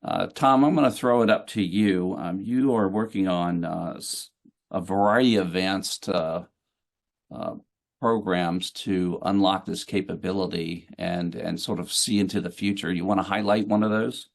Tom, I'm going to throw it up to you. You are working on a variety of advanced uh, programs to unlock this capability and sort of see into the future. You want to highlight one of those?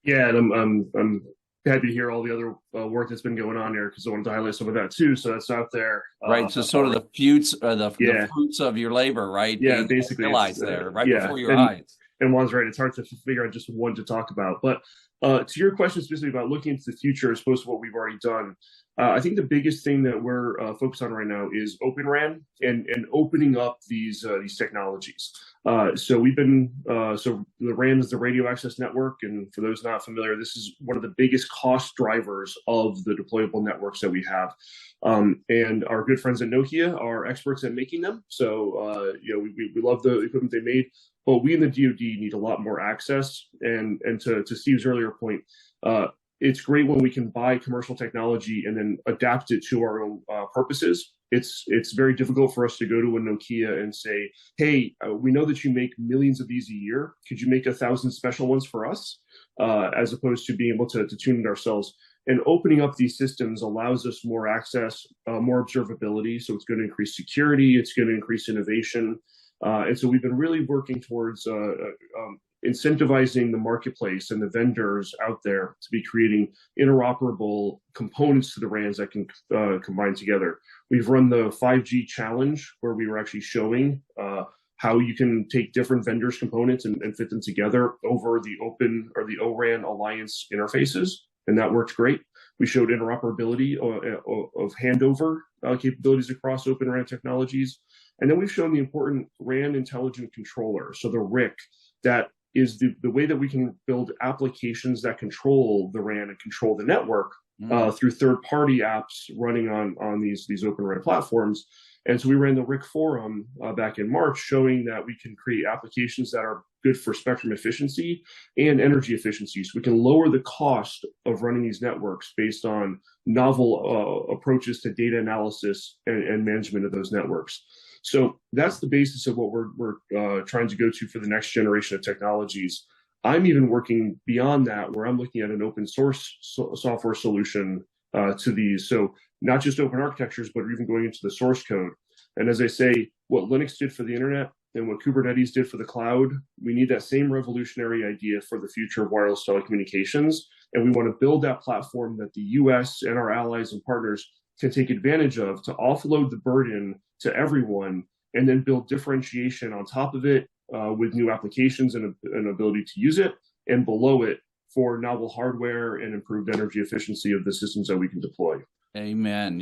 Yeah, and I'm happy to hear all the other work that's been going on here because I wanted to highlight some of that too. So that's out there. Right. So sort of the fruits, the Yeah, fruits of your labor, right, yeah. being Basically, it's realized there right yeah, before your eyes. and Juan's right. It's hard to figure out just one to talk about. But to your question specifically about looking into the future as opposed to what we've already done, I think the biggest thing that we're focused on right now is Open RAN and opening up these technologies. So we've been so the RAN is the radio access network, and for those not familiar, this is one of the biggest cost drivers of the deployable networks that we have. And our good friends at Nokia are experts at making them. So we love the equipment they made, but we in the DoD need a lot more access. And to Steve's earlier point, it's great when we can buy commercial technology and then adapt it to our own purposes. It's very difficult for us to go to a Nokia and say, "Hey, we know that you make millions of these a year. Could you make 1,000 special ones for us?" As opposed to being able to tune it ourselves. And opening up these systems allows us more access, more observability. So it's going to increase security. It's going to increase innovation. And so we've been really working towards incentivizing the marketplace and the vendors out there to be creating interoperable components to the RANs that can combine together. We've run the 5G challenge where we were actually showing how you can take different vendors' components and fit them together over the open or the ORAN Alliance interfaces, and that worked great. We showed interoperability of handover capabilities across Open RAN technologies. And then we've shown the important RAN intelligent controller, so the RIC, that is the way that we can build applications that control the RAN and control the network through third-party apps running on these Open RAN platforms. And so we ran the RIC forum back in March, showing that we can create applications that are good for spectrum efficiency and energy efficiency. So we can lower the cost of running these networks based on novel approaches to data analysis and management of those networks. So that's the basis of what we're trying to go to for the next generation of technologies. I'm even working beyond that, where I'm looking at an open source software solution to these. So not just open architectures, but even going into the source code. And as I say, what Linux did for the internet and what Kubernetes did for the cloud, we need that same revolutionary idea for the future of wireless telecommunications. And we want to build that platform that the US and our allies and partners can take advantage of to offload the burden to everyone and then build differentiation on top of it with new applications and an ability to use it, and below it for novel hardware and improved energy efficiency of the systems that we can deploy. Amen.